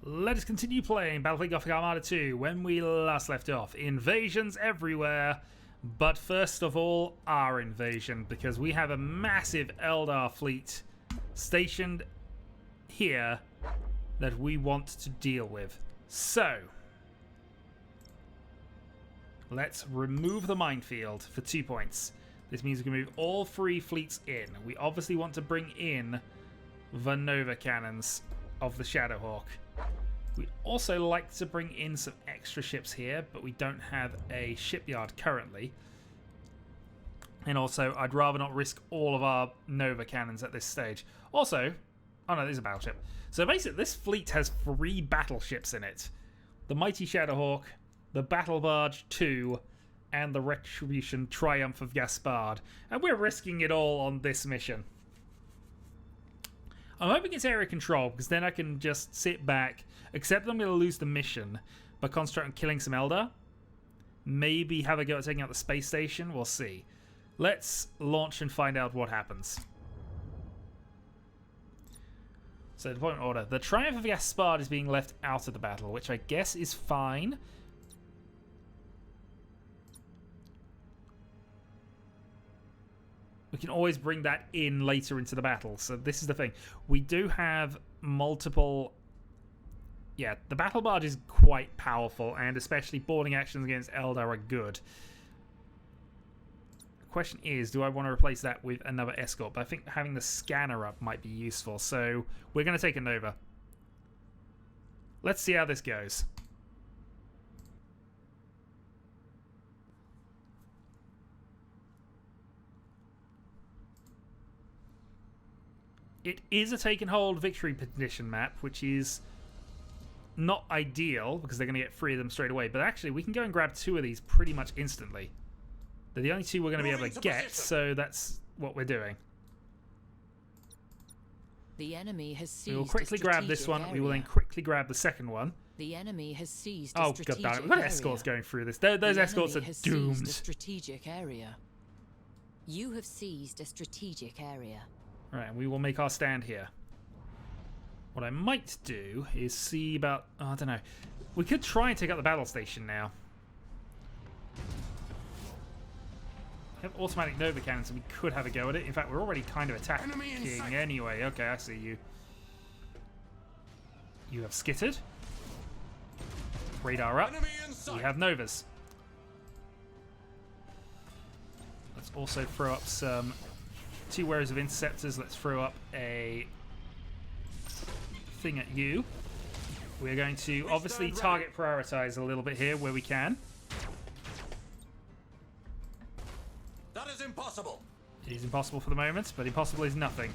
Let us continue playing Battlefleet Gothic Armada 2 when we last left off. Invasions everywhere, but first of all, our invasion, because we have a massive Eldar fleet stationed here that we want to deal with. So, let's remove the minefield for 2 points. This means we can move all 3 fleets in. We obviously want to bring in the Nova cannons of the Shadowhawk. We also like to bring in some extra ships here, but we don't have a shipyard currently. And also, I'd rather not risk all of our Nova cannons at this stage. Also, oh no, there's a battleship. So basically, this fleet has 3 battleships in it. The Mighty Shadowhawk, the Battle Barge 2, and the Retribution Triumph of Gaspard. And we're risking it all on this mission. I'm hoping it's area control, because then I can just sit back, accept I'm going to lose the mission, but concentrate on killing some Eldar. Maybe have a go at taking out the space station. We'll see. Let's launch and find out what happens. So, deployment order. The Triumph of Gaspard is being left out of the battle, which I guess is fine. We can always bring that in later into the battle. So this is the thing. We do have multiple... Yeah, the Battle Barge is quite powerful, and especially boarding actions against Eldar are good. The question is, do I want to replace that with another escort? But I think having the scanner up might be useful. So we're going to take a Nova. Let's see how this goes. It is a take and hold victory condition map, which is not ideal because they're going to get 3 of them straight away. But actually, we can go and grab 2 of these pretty much instantly. They're the only 2 we're going to be able to get, so that's what we're doing. The enemy has seized. We will quickly grab this one. Area. We will then quickly grab the second one. The enemy has seized. Oh god damn it! We've got escorts going through this. Those escorts are doomed. Seized a strategic area. You have seized a strategic area. Right, and we will make our stand here. What I might do is see about... Oh, I don't know. We could try and take out the battle station now. We have automatic Nova cannons, so we could have a go at it. In fact, we're already kind of attacking anyway. Okay, I see you. You have skittered. Radar up. We have Novas. Let's also throw up some... 2 warriors of interceptors. Let's throw up a thing at you. We're going to obviously target prioritize a little bit here where we can. That is impossible. It is impossible for the moment, but impossible is nothing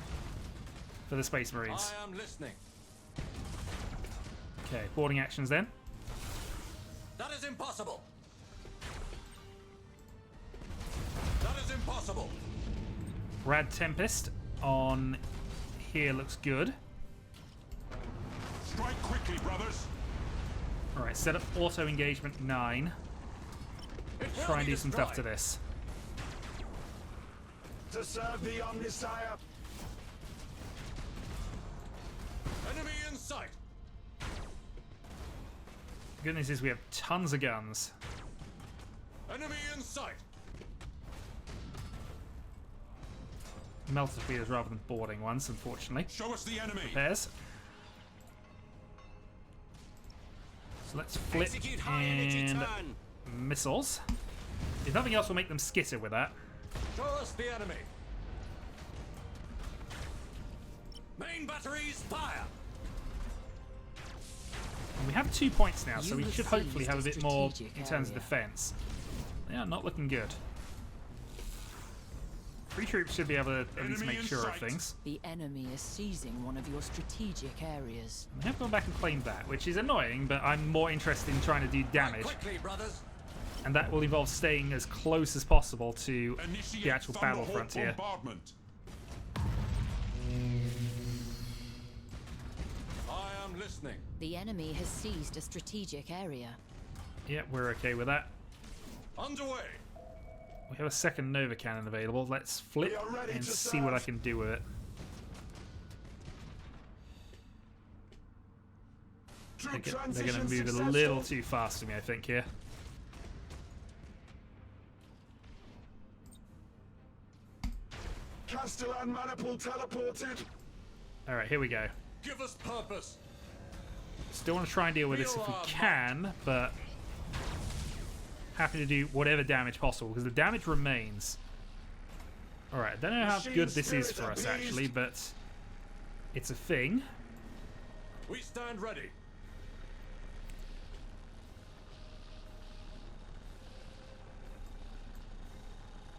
for the Space Marines. I am listening. Okay, boarding actions then. That is impossible. That is impossible. Rad Tempest on here looks good. Strike quickly, brothers. Alright, set up auto engagement 9. Try and do some stuff to this. To serve the Omnissiah. Enemy in sight. The good news is we have tons of guns. Enemy in sight. Melter feeders rather than boarding ones, unfortunately. Show us the enemy. Repairs. So let's flip and missiles. If nothing else, we'll make them skitter with that. Show us the enemy. Main batteries fire. And we have 2 points now, so You we should have hopefully seized have a a bit more strategic in terms of area. defense. They are not looking good. 3 troops should be able to at least Enemy make in sure of sight. things. The enemy is seizing one of your strategic areas. And they have gone back and claimed that, which is annoying, but I'm more interested in trying to do damage. Quickly, brothers. And that will involve staying as close as possible to Initiate the actual battlefront here. bombardment. I am listening. The enemy has seized a strategic area. Yeah, we're okay with that. Underway. We have a second Nova cannon available. Let's flip We are ready and to see what I serve. can do with it. Troop They're going to transition move a successful. little too fast for me, I think, here. Castellan maniple teleported. Alright, here we go. Give us purpose. Still want to try and deal with this if we can, but happy to do whatever damage possible, because the damage remains. Alright, I don't know how good this is for us, actually, but it's a thing. We stand ready.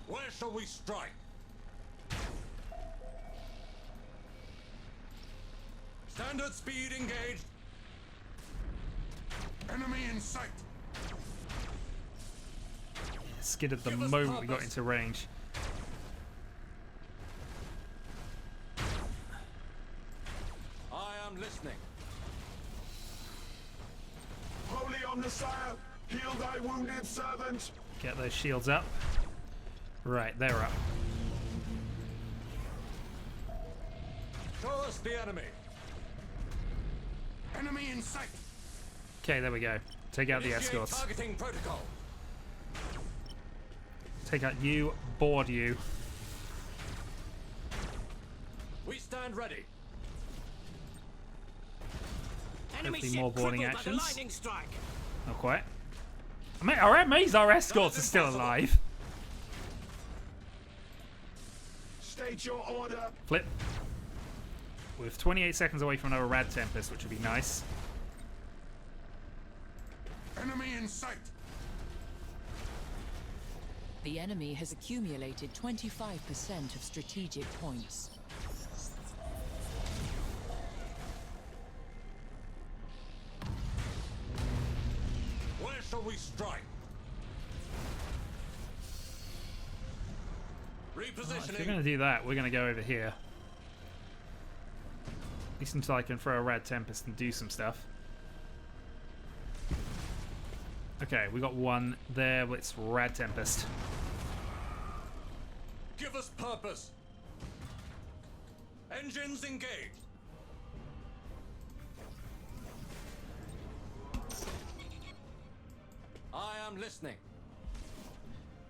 Where shall we strike? Standard speed engaged. Enemy in sight. Skidded the Give us moment we got purpose. into range. I am listening. Holy Omnissiah, heal thy wounded servant. Get those shields up. Right, they're up. Show us the enemy. Enemy in sight. Okay, there we go. Take out the Initiate escorts. targeting protocol. Take out you, board you. We stand ready. Hopefully more boarding actions. Not quite. Our escorts are still alive. State your order. Flip. With 28 seconds away from another Rad Tempest, which would be nice. Enemy in sight. The enemy has accumulated 25% of strategic points. Where shall we strike? Repositioning. If we're going to do that, we're going to go over here. At least until I can throw a Rad Tempest and do some stuff. Okay, we got one there. Let's Rad Tempest. Give us purpose. Engines engaged. I am listening.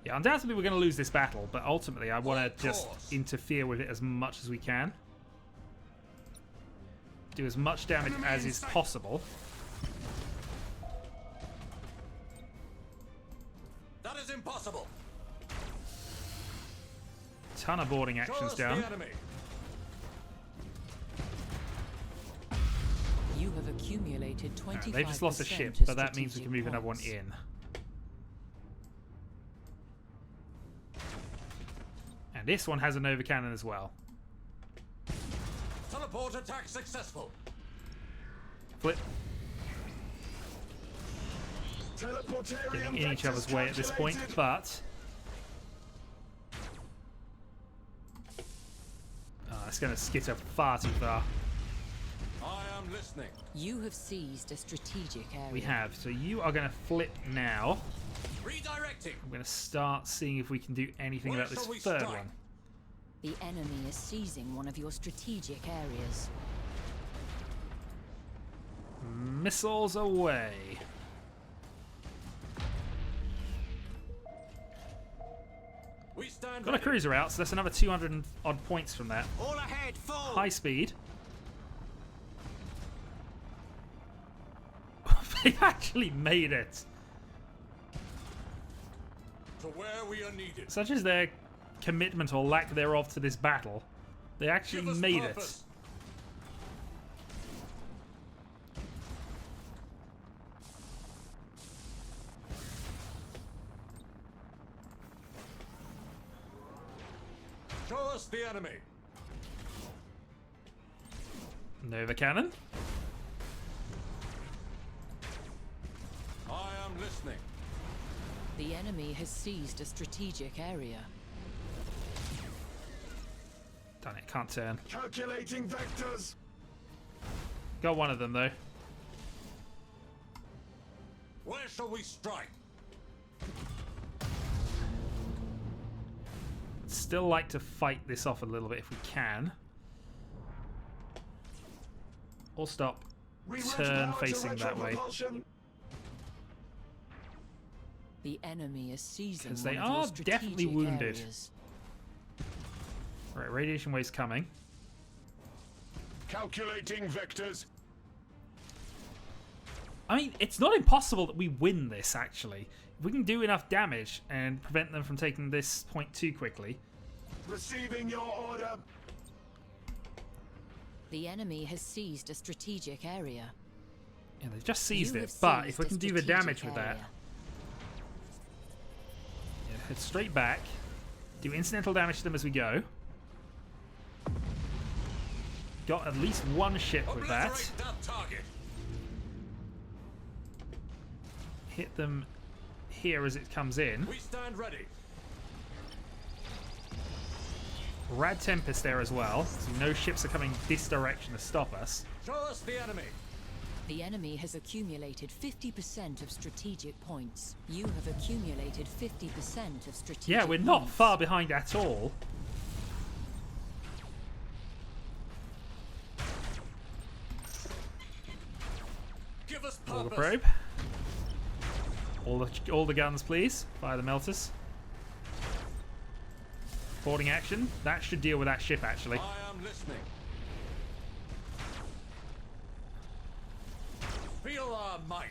Yeah, undoubtedly we're going to lose this battle, but ultimately I want Of to just course. interfere with it as much as we can. Do as much damage as is possible. That is impossible. Ton of boarding Show actions us down. the enemy. You have accumulated 25%. They've just lost a ship, of but that means we can move strategic another one points. in. And this one has a Nova Cannon as well. Teleport attack successful. Flip. Teleportarium Getting in each vectors other's way at this point, calculated. but it's going to skitter far too far. I am listening. You have seized a strategic area. We have. So you are going to flip now. Redirecting. I'm going to start seeing if we can do anything Where about this shall we third strike? one. The enemy is seizing one of your strategic areas. Missiles away. We stand Got a ready. cruiser out, so that's another 200 and odd points from that. All ahead, full. High speed. They actually made it. To where we are needed. Such is their commitment or lack thereof to this battle. They actually Give us made purpose. Show us the enemy. it. Nova Cannon. I am listening. The enemy has seized a strategic area. Done it, can't turn. Calculating vectors. Got one of them though. Where shall we strike? Still like to fight this off a little bit if we can. Or stop. turn facing that way. The enemy is seizing Because they one of your are definitely strategic wounded. areas. Right, radiation wave's coming. Calculating vectors. I mean, it's not impossible that we win this, actually. If we can do enough damage and prevent them from taking this point too quickly. Receiving your order. The enemy has seized a strategic area. Yeah, they've just seized You it, have but seized if we a can do the strategic damage with that... area. Yeah, head straight back. Do incidental damage to them as we go. Got at least one ship with that. Obliterate that target. Hit them here as it comes in. We stand ready. Rad Tempest there as well, so no ships are coming this direction to stop us. Show us the enemy. The enemy has accumulated 50% of strategic points. You have accumulated 50% of strategic Yeah, we're not points. far behind at all. Give us All the purpose. probe. All the guns, please. Fire the melters. Boarding action. That should deal with that ship, actually. I am listening. Feel our might.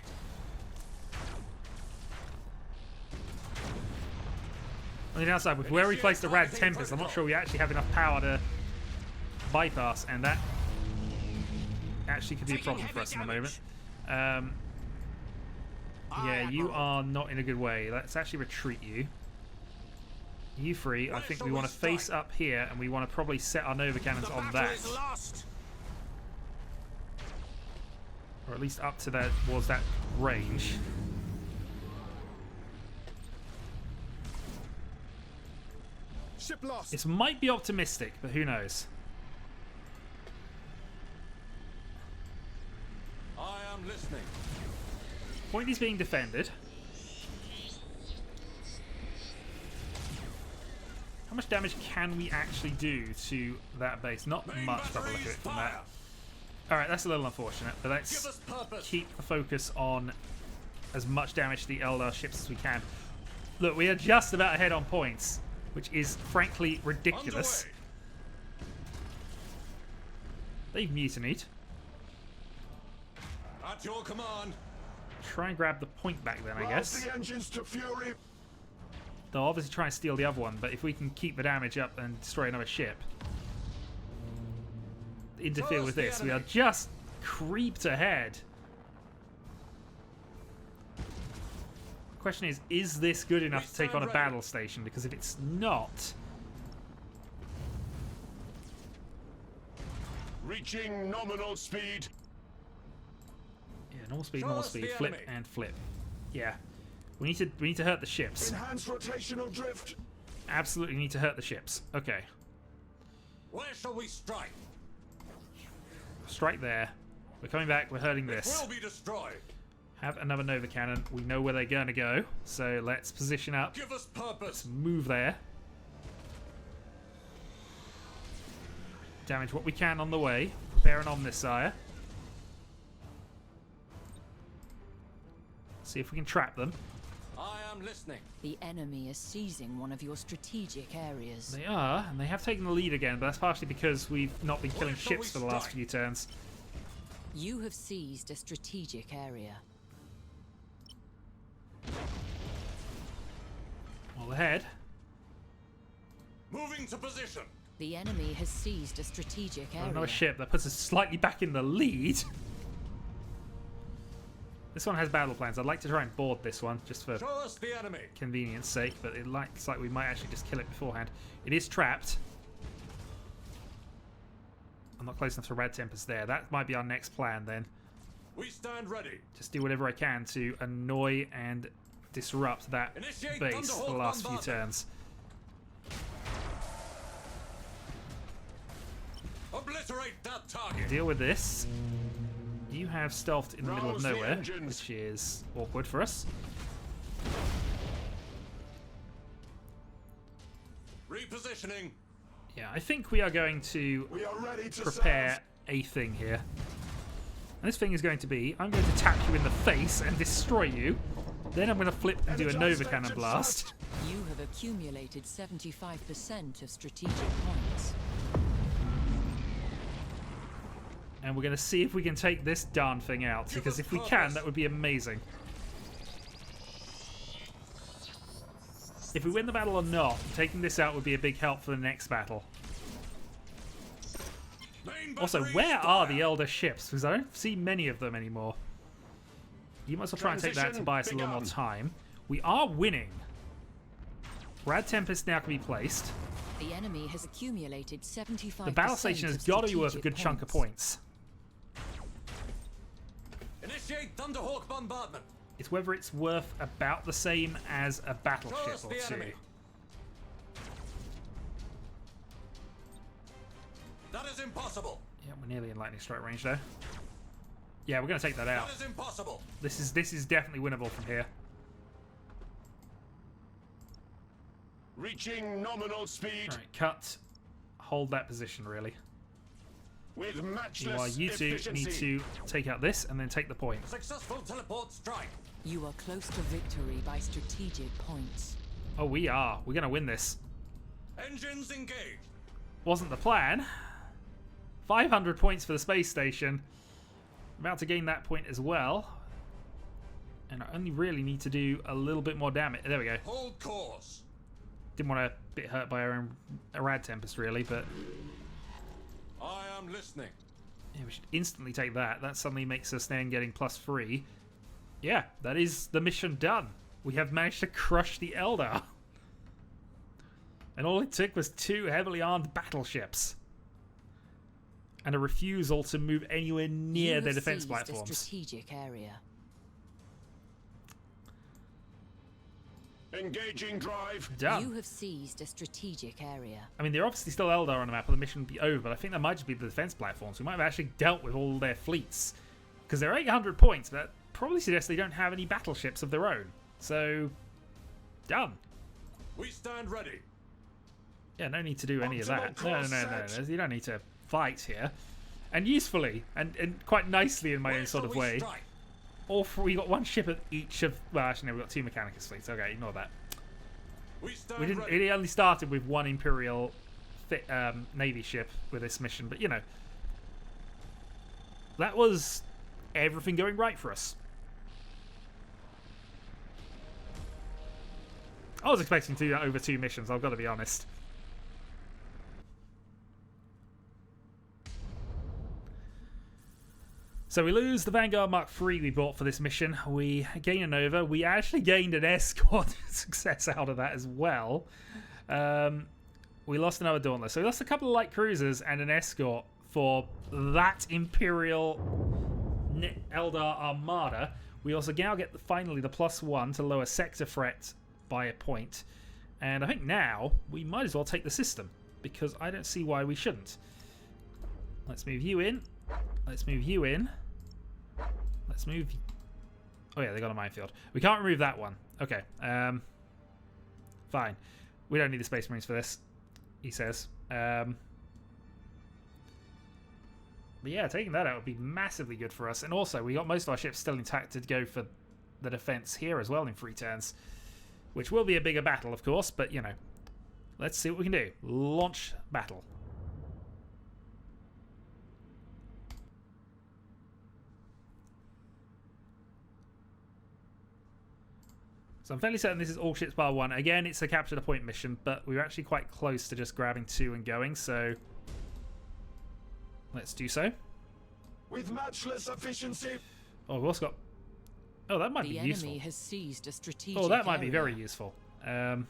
On the downside, with where we placed the Rad Tempest, I'm not sure we actually have enough power to bypass, and that actually could be a problem for us in a moment. Yeah, you are not in a good way. Let's actually retreat you. You free. I think we want to face up here, and we want to probably set our Nova Cannons on that. Or at least up to that, towards that range. Ship lost. This might be optimistic, but who knows? I am listening. Point is being defended. How much damage can we actually do to that base? Not Main much by the look of batteries, it from fire. that. Alright, that's a little unfortunate, but Give let's us purpose. keep the focus on as much damage to the Eldar ships as we can. Look, we are just about ahead on points, which is frankly ridiculous. Underway. They've mutinied. At your command. Try and grab the point back then, I Rouse guess. the engines to fury. They'll obviously try and steal the other one, but if we can keep the damage up and destroy another ship, interfere with this, we are just creeped ahead. The question is this good enough to take on a battle station? Because if it's not, Reaching nominal speed. yeah, normal speed, Show normal us speed, the flip enemy. and flip. Yeah, we need to hurt the ships. Enhanced rotational drift. Absolutely need to hurt the ships. Okay, Where shall we strike? strike there. We're coming back. We're hurting It this. will be destroyed. Have another Nova Cannon. We know where they're going to go, so let's position up. Give us purpose. Move there. Damage what we can on the way. Prepare an Omnissiah. See if we can trap them. I am listening. The enemy is seizing one of your strategic areas. They are, and they have taken the lead again, but that's partially because we've not been killing Where shall ships we for the last strike? few turns. You have seized a strategic area. All ahead. Moving to position. The enemy has seized a strategic area. Another ship that puts us slightly back in the lead. This one has battle plans. I'd like to try and board this one, just for Show us the enemy. convenience sake, but it looks like we might actually just kill it beforehand. It is trapped. I'm not close enough to Rad Tempest there. That might be our next plan then. We stand ready. Just do whatever I can to annoy and disrupt that Initiate base for the Thunderhawk last few bombardment. turns. Obliterate that target. Deal with this. You have stealthed in the middle of Rouse the nowhere, engines. which is awkward for us. Repositioning. Yeah, I think we are going to We are ready to prepare serve. a thing here. And this thing is going to be, I'm going to tap you in the face and destroy you. Then I'm going to flip and do a Nova Cannon blast. You have accumulated 75% of strategic points. And we're going to see if we can take this darn thing out, because if we can, that would be amazing. If we win the battle or not, taking this out would be a big help for the next battle. Also, where are the Elder ships? Because I don't see many of them anymore. You might as well try and take that to buy us a little more time. We are winning. Rad Tempest now can be placed. The enemy has accumulated 75%. The battle station has got to be worth a good chunk of points. Initiate Thunderhawk bombardment. It's whether it's worth about the same as a battleship or two. Enemy. That is impossible. Yeah, we're nearly in lightning strike range though. Yeah, we're going to take that out. That is impossible. This is definitely winnable from here. Reaching nominal speed. Right, cut. Hold that position really. With matchless Meanwhile, you two efficiency. need to take out this and then take the point. Successful teleport strike. You are close to victory by strategic points. Oh, we are. We're going to win this. Engines engaged. Wasn't the plan. 500 points for the space station. About to gain that point as well. And I only really need to do a little bit more damage. There we go. Hold course. Didn't want to get hurt by our own Rad Tempest really, but I am listening. yeah, we should instantly take that. That suddenly makes us then getting +3. Yeah, that is the mission done. We have managed to crush the Eldar. And all it took was 2 heavily armed battleships. And a refusal to move anywhere near their defense platforms. A strategic area. Engaging drive. Done. You have seized a strategic area. I mean, they're obviously still Eldar on the map, or the mission would be over, but I think that might just be the defense platforms. We might have actually dealt with all their fleets. Because they're 800 points, but that probably suggests they don't have any battleships of their own. So, done. We stand ready. Yeah, no need to do any of that. Optimal No. You don't need to fight here. And usefully, and quite nicely in my own Where sort shall of we way, strike? we got 1 ship of each of... Well, actually, no, we've got 2 Mechanicus fleets. Okay, ignore that. We stand We didn't. ready. It only started with 1 Imperial Navy ship with this mission, but you know, that was everything going right for us. I was expecting to do that over 2 missions, I've got to be honest. So we lose the Vanguard Mark III we bought for this mission. We gain a Nova. We actually gained an escort success out of that as well. We lost another Dauntless. So we lost a couple of light cruisers and an escort for that Imperial Eldar Armada. We also now get finally the +1 to lower sector threat by a point. And I think now we might as well take the system, because I don't see why we shouldn't. Let's move you in. Let's move you in. Let's move... Oh yeah, they got a minefield. We can't remove that one. Okay. Fine. We don't need the Space Marines for this, he says. But yeah, taking that out would be massively good for us. And also, we got most of our ships still intact to go for the defense here as well in 3 turns. Which will be a bigger battle, of course, but you know. Let's see what we can do. Launch battle. So I'm fairly certain this is all ships bar 1. Again, it's a capture the point mission, but we're actually quite close to just grabbing 2 and going, so let's do so. With matchless efficiency. Oh, we've also got... Oh, that might be The useful. enemy has seized a strategic Oh, that might be area. very useful. They're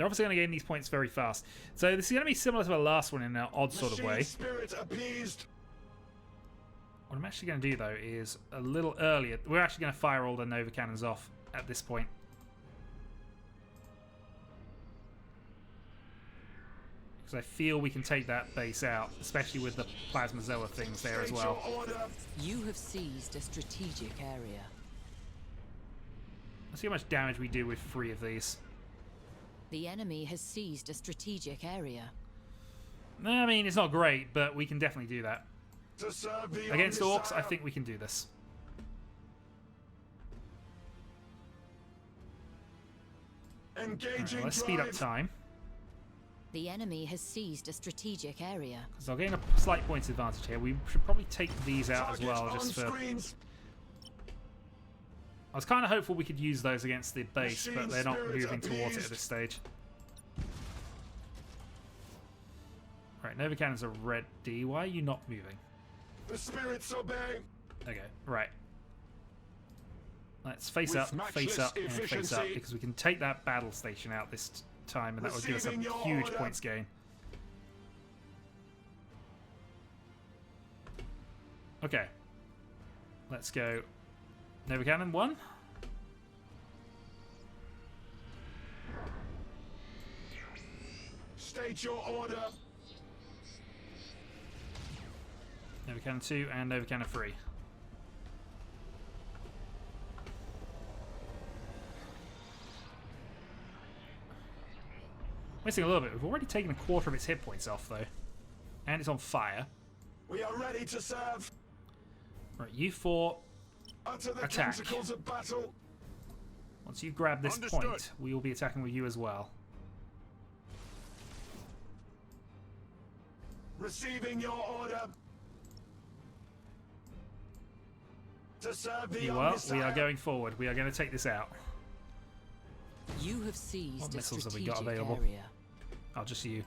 obviously going to gain these points very fast. So this is going to be similar to the last one in an odd sort of way. Machine spirit appeased. What I'm actually going to do, though, is a little earlier. We're actually going to fire all the Nova Cannons off at this point. Because I feel we can take that base out, especially with the Plasma Zoa things there as well. State your order. You have seized a strategic area. Let's see how much damage we do with 3 of these. The enemy has seized a strategic area. I mean, it's not great, but we can definitely do that. To serve the Against orcs, I Omnissiah. think we can do this. Engaging Alright, let's speed up drive. time, The enemy has seized a strategic area. because I'll gain a slight points advantage here. We should probably take these out as Target well, on just for... screens. I was kind of hopeful we could use those against the base, but Machine they're not spirit moving towards it at appeased. this stage. Right, Nova Cannons are ready. Why are you not moving? The spirits obey. Okay, right. Let's face With up, face matchless up, and face up, efficiency. because we can take that battle station out this time, and that will give us a Receiving your huge order. points gain. Okay. Let's go. Nova Cannon 1. State your order. Nova Cannon 2 and Nova Cannon 3. Missing a little bit. We've already taken a quarter of its hit points off, though. And it's on fire. We are ready to serve. Right, you four. Utter the Attack. tentacles of battle. Once you grab this Understood. point, we will be attacking with you as well. Receiving your order. To serve the You are. We are Omnissiah. going forward. We are going to take this out. You have seized What a missiles have we strategic got available? area. I'll just you.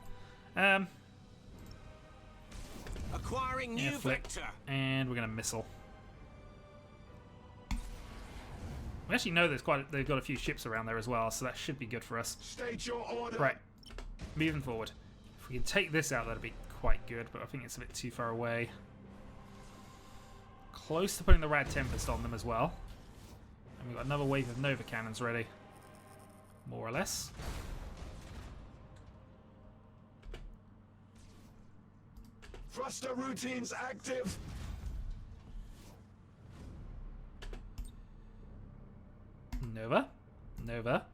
Acquiring Yeah, new flick. vector. And we're going to missile. We actually know they've got a few ships around there as well, so that should be good for us. State your order. Right, moving forward. If we can take this out, that'd be quite good, but I think it's a bit too far away. Close to putting the Rad Tempest on them as well. And we've got another wave of Nova Cannons ready. More or less. Thruster routines active. Nova. Nova.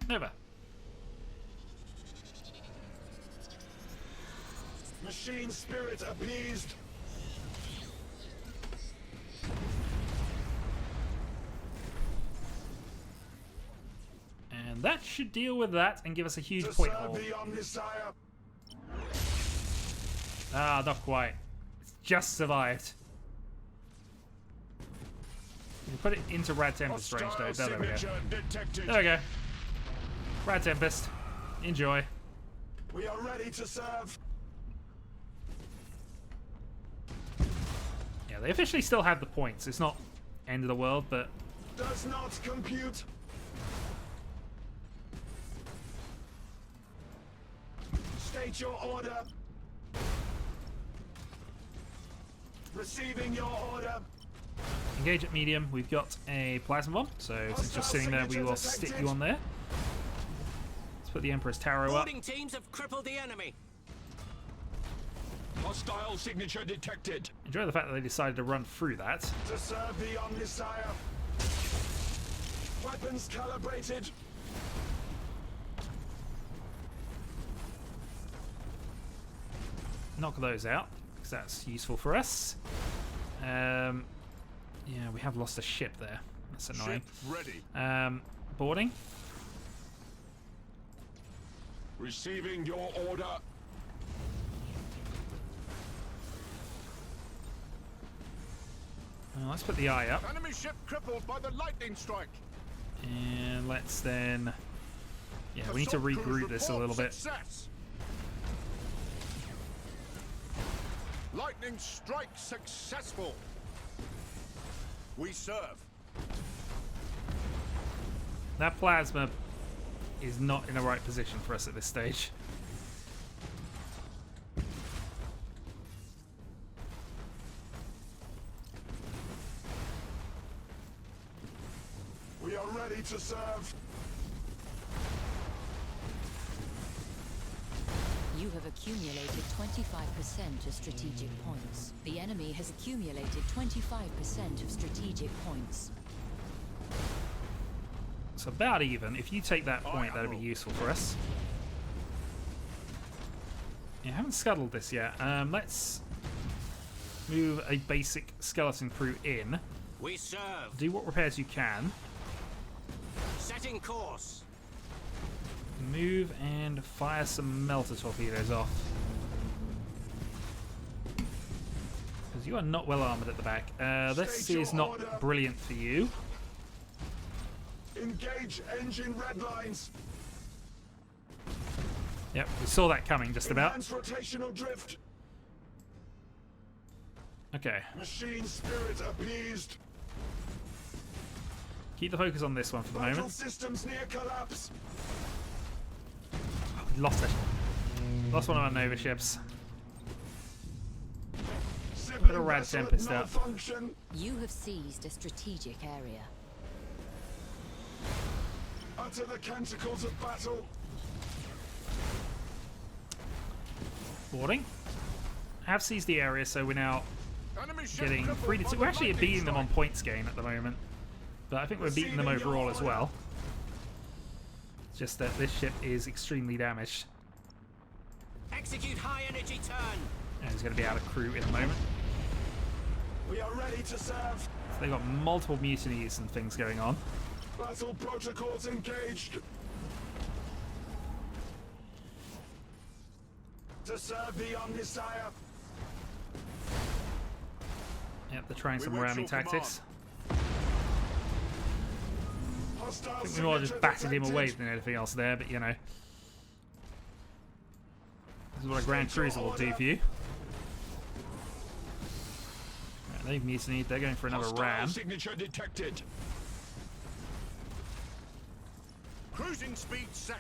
Nova. Machine spirit appeased. And that should deal with that and give us a huge To point serve haul. the Omnissiah. Ah, not quite. It's just survived. We can put it into Rad Tempest range though. Hostile There we go. signature detected. There we go. Rad Tempest. Enjoy. We are ready to serve. Yeah, they officially still have the points. It's not end of the world, but Does not compute. State your order. Receiving your order. engage at medium. We've got a plasma bomb, so since you're sitting there, we will stick you on there. Let's put the Emperor's Tarot up. Boarding teams have crippled the enemy. Hostile signature detected. Enjoy the fact that they decided to run through that. To serve the Omnissiah. Weapons calibrated. Knock those out, because that's useful for us. Yeah, we have lost a ship there. That's annoying. Ship ready. Boarding. Receiving your order. Let's put the eye up, Enemy ship crippled by the lightning strike. and let's then... Yeah, we need to regroup this a little bit. Success. Lightning strike successful. We serve. That plasma is not in the right position for us at this stage. We are ready to serve. You have accumulated 25% of strategic points. The enemy has accumulated 25% of strategic points. It's about even. If you take that point, that'd be useful for us. Yeah, I haven't scuttled this yet. Let's Move a basic skeleton crew in. We serve. Do what repairs you can. Setting course. Move and fire some melter torpedoes off. Because you are not well armoured at the back. This is not brilliant for you. Engage engine red lines. Yep, we saw that coming just about. Enhance rotational drift. Okay, Machine spirit appeased. keep the focus on this one for the Vital moment. systems near collapse. Lost it. Lost one of our Nova ships. Sibling a rad vessel at tempest up. malfunction. You have seized a strategic area. Utter the canticles of battle. Boarding. Have seized the area, so we're now Enemy ship getting crippled 3 to by 2. the We're actually lightning beating them on strike. points gain at the moment. But I think we're beating them overall as well. It's just that this ship is extremely damaged. Execute high energy turn. And he's going to be out of crew in a moment. We are ready to serve. So they've got multiple mutinies and things going on. Battle protocols engaged. To serve the Omnisire. Yep, they're trying We some wait ramming your command. tactics. Hostile I think we more just signature battered him detected. away than anything else there, but you know. This is what a Grand Cruiser will do for you. Right, they've mutinied, they're going for another Hostile ram. signature detected. Cruising speed set.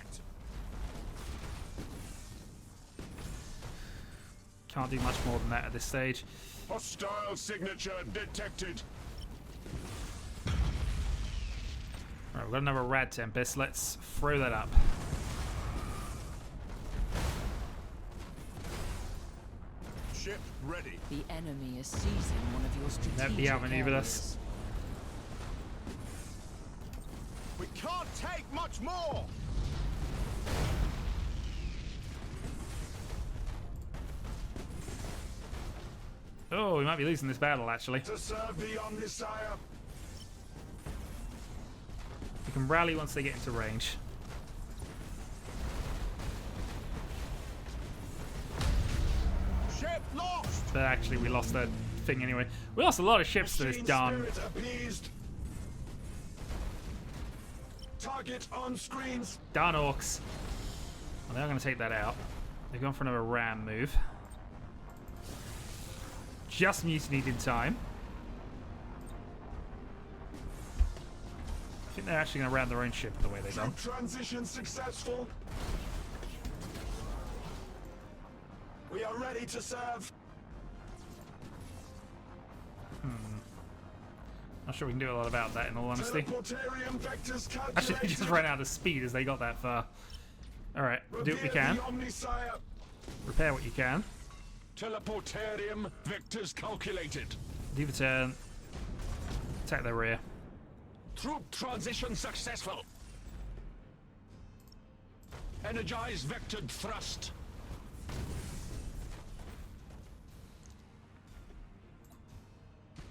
Can't do much more than that at this stage. Hostile signature detected. Right, we've got another Rad Tempest. Let's throw that up. Ship ready. The enemy is seizing one of your strategic They'll be outmaneuvered areas. us. We can't take much more. Oh, we might be losing this battle actually. To serve the Omnisire. We can rally once they get into range. Ship lost. But actually, we lost that thing anyway. We lost a lot of ships to this Machine darn. spirit appeased. Target on screens. Darn orcs. Well, they're going to take that out. They've gone for another ram move. Just mutinied in time. I think they're actually going to ram their own ship the way they've done. Troop transition successful. We are ready to serve. Not sure we can do a lot about that in all honesty. Teleportarium vectors calculated. Actually, they just ran out of speed as they got that far. Alright, do what we Revere can. the Omnisire. Repair what you can. Teleportarium vectors calculated. Do the turn. Attack their rear. Troop transition successful. Energize vectored thrust.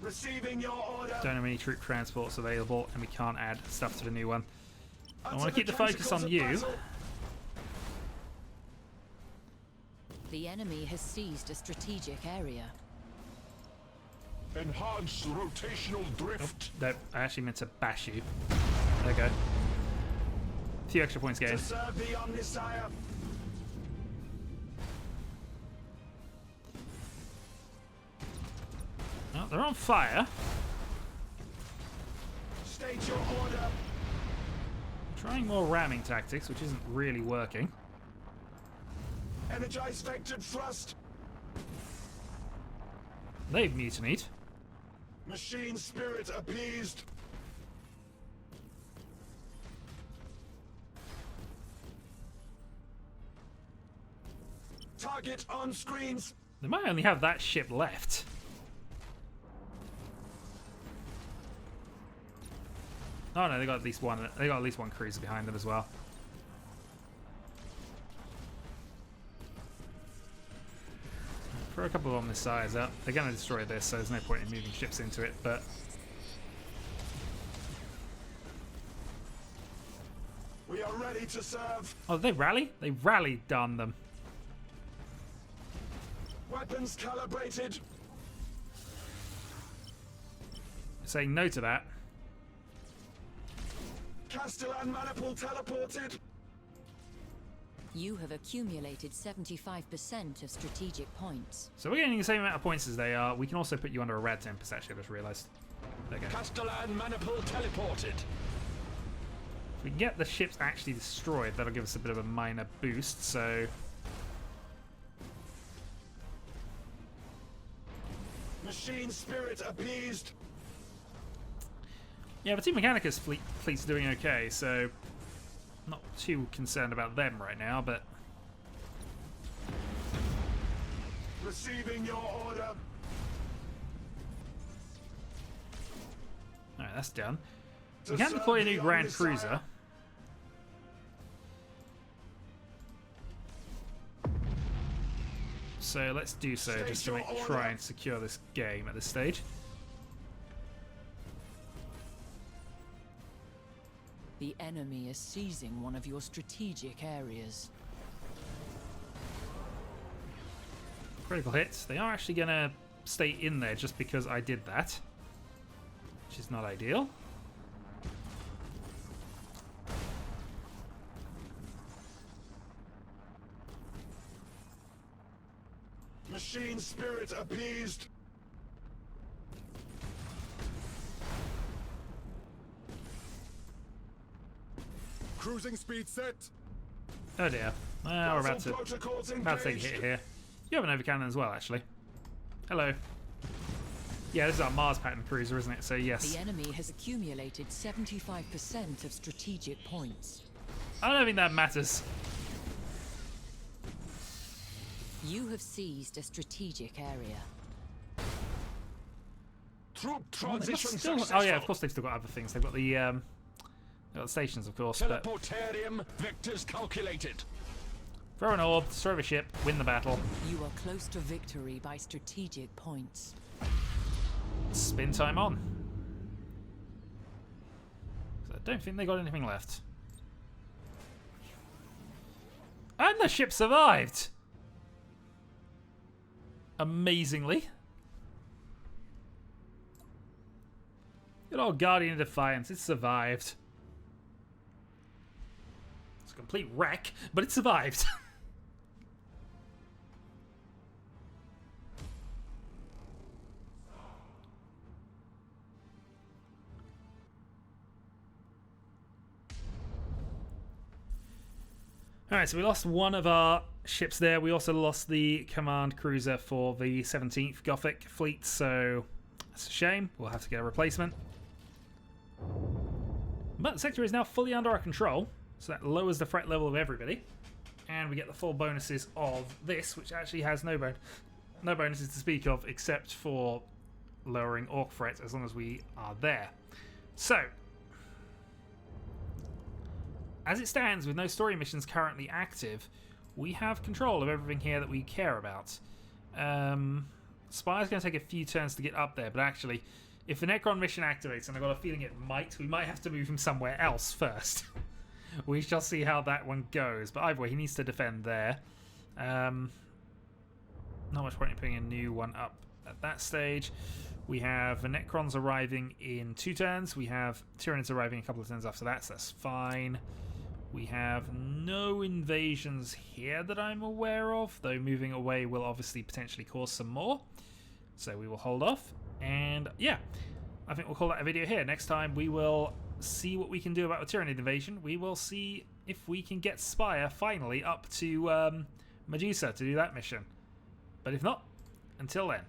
Receiving your order. Don't have any troop transports available, and we can't add stuff to the new one. I Utter want to keep the focus tentacles on of you. battle. The enemy has seized a strategic area. Enhance rotational drift. No, I actually meant to bash you. There we go. A few extra points To gained. serve the Omnisire. Oh, they're on fire. State your order. Trying more ramming tactics, which isn't really working. Energize vectored thrust. They've mutinied. Machine spirit appeased. Target on screens. They might only have that ship left. Oh no, they got at least one. They got at least one cruiser behind them as well. throw a couple of omnissiahs up. They're going to destroy this, so there's no point in moving ships into it, but... We are ready to serve. Oh, did they rally? They rallied, darn them. Weapons calibrated. Saying no to that. Castellan maniple teleported. You have accumulated 75% of strategic points. So we're getting the same amount of points as they are. We can also put you under a rad tempest, actually, I just realised. There you go. Castellan maniple teleported. If we can get the ships actually destroyed, that'll give us a bit of a minor boost, so... Machine spirit appeased. Yeah, the Team Mechanicus fleet's doing okay, so... Not too concerned about them right now, but... Receiving your order. Alright, that's done. We can deploy a new Grand Cruiser. So let's do so, just to try and secure this game at this stage. The enemy is seizing one of your strategic areas. Critical hits. They are actually going to stay in there just because I did that, which is not ideal. Machine spirit appeased. Cruising speed set. Oh dear. Well, we're about to take a hit here. You have an overcannon as well, actually. Hello. Yeah, this is our Mars pattern cruiser, isn't it? So yes. The enemy has accumulated 75% of strategic points. I don't think that matters. You have seized a strategic area. Troop transition Still, oh yeah, of course they've still got other things. They've got the stations, of course. But Teleportarium vectors calculated. throw an orb, destroy the ship, win the battle. You are close to victory by strategic points. Spin time on. So I don't think they got anything left. And the ship survived! Amazingly. Good old Guardian of Defiance, it survived. It's a complete wreck, but it survived. Alright, so we lost one of our ships there. We also lost the command cruiser for the 17th Gothic fleet, so that's a shame. We'll have to get a replacement. But the sector is now fully under our control, so that lowers the threat level of everybody. And we get the full bonuses of this, which actually has no bonuses to speak of, except for lowering orc threat as long as we are there. So, as it stands, with no story missions currently active, we have control of everything here that we care about. Spire's going to take a few turns to get up there, but actually, if the Necron mission activates, and I've got a feeling it might, we might have to move him somewhere else first. We shall see how that one goes, but either way, he needs to defend there. Not much point in putting a new one up at that stage. We have the Necrons arriving in 2 turns. We have Tyranids arriving a couple of turns after that, so that's fine. We have no invasions here that I'm aware of, though moving away will obviously potentially cause some more. So we will hold off. And yeah, I think we'll call that a video here. Next time we will see what we can do about the Tyranid invasion. We will see if we can get Spire finally up to Medusa to do that mission. But if not, until then.